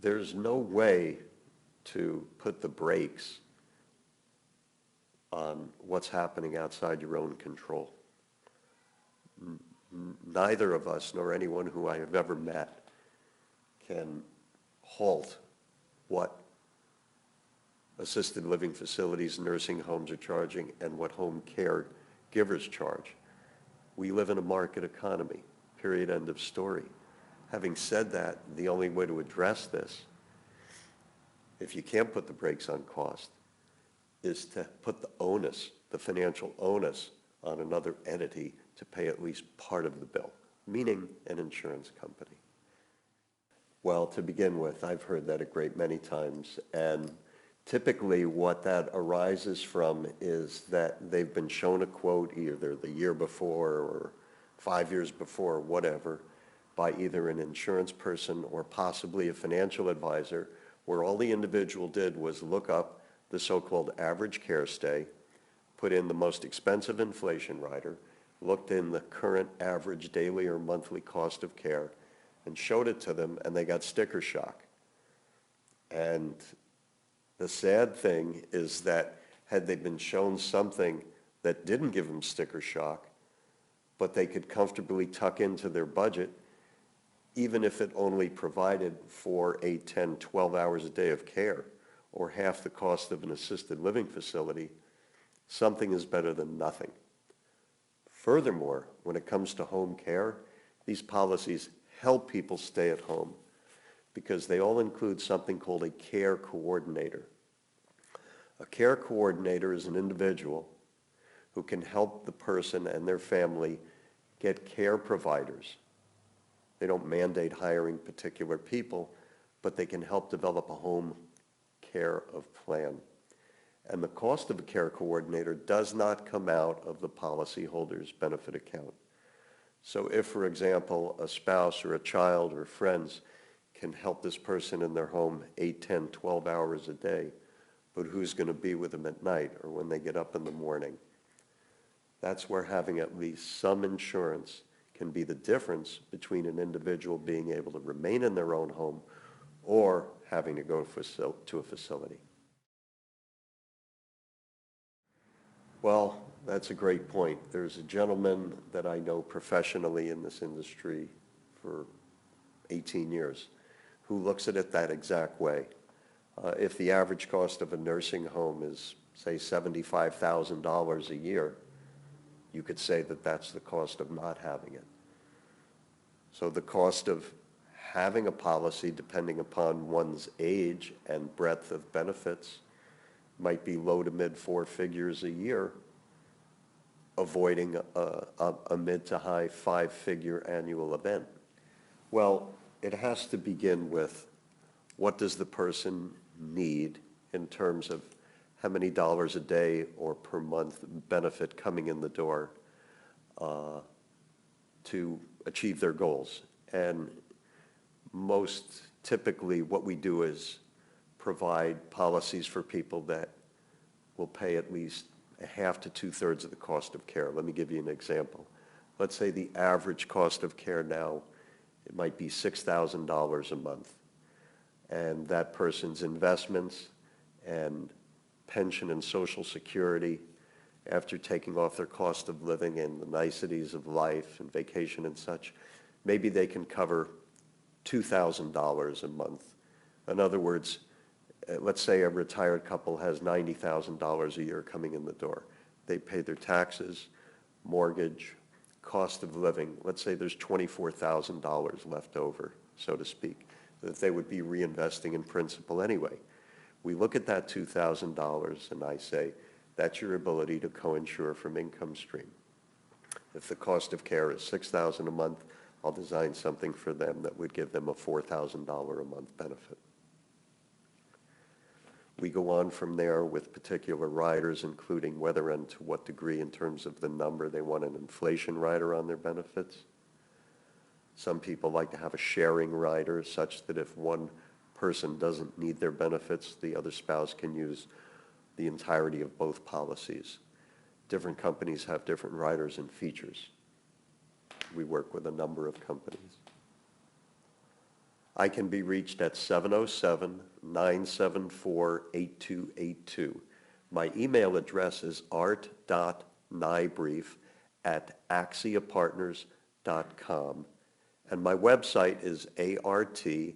there's no way to put the brakes on what's happening outside your own control. Neither of us, nor anyone who I have ever met, can halt what assisted living facilities, nursing homes are charging, and what home care givers charge. We live in a market economy, period, end of story. Having said that, the only way to address this, if you can't put the brakes on cost, is to put the onus, the financial onus, on another entity to pay at least part of the bill, meaning an insurance company. Well, to begin with, I've heard that a great many times, and typically what that arises from is that they've been shown a quote either the year before or 5 years before, whatever, by either an insurance person or possibly a financial advisor, where all the individual did was look up the so-called average care stay, put in the most expensive inflation rider, looked in the current average daily or monthly cost of care, and showed it to them, and they got sticker shock. And the sad thing is that had they been shown something that didn't give them sticker shock, but they could comfortably tuck into their budget, even if it only provided for 8, 10, 12 hours a day of care, or half the cost of an assisted living facility, something is better than nothing. Furthermore, when it comes to home care, these policies help people stay at home because they all include something called a care coordinator. A care coordinator is an individual who can help the person and their family get care providers. They don't mandate hiring particular people, but they can help develop a home care of plan. And the cost of a care coordinator does not come out of the policyholder's benefit account. So if, for example, a spouse or a child or friends can help this person in their home 8, 10, 12 hours a day, but who's going to be with them at night or when they get up in the morning? That's where having at least some insurance can be the difference between an individual being able to remain in their own home or having to go to a facility. Well, that's a great point. There's a gentleman that I know professionally in this industry for 18 years who looks at it that exact way. If the average cost of a nursing home is, say, $75,000 a year, you could say that that's the cost of not having it. So the cost of having a policy, depending upon one's age and breadth of benefits, might be low to mid 4 figures a year, avoiding a mid to high 5-figure annual event. Well, it has to begin with what does the person need in terms of how many dollars a day or per month benefit coming in the door to achieve their goals. And most typically what we do is provide policies for people that will pay at least a half to 2/3 of the cost of care. Let me give you an example. Let's say the average cost of care now, it might be $6,000 a month. And that person's investments and pension and Social Security, after taking off their cost of living and the niceties of life and vacation and such, maybe they can cover $2,000 a month. In other words, let's say a retired couple has $90,000 a year coming in the door. They pay their taxes, mortgage, cost of living. Let's say there's $24,000 left over, so to speak, that they would be reinvesting in principal anyway. We look at that $2,000 and I say, that's your ability to co-insure from income stream. If the cost of care is $6,000 a month, I'll design something for them that would give them a $4,000 a month benefit. We go on from there with particular riders, including whether and to what degree in terms of the number they want an inflation rider on their benefits. Some people like to have a sharing rider such that if one person doesn't need their benefits, the other spouse can use the entirety of both policies. Different companies have different riders and features. We work with a number of companies. I can be reached at 707-974-8282. My email address is art.nybrief@axiapartners.com. And my website is artforltc.com.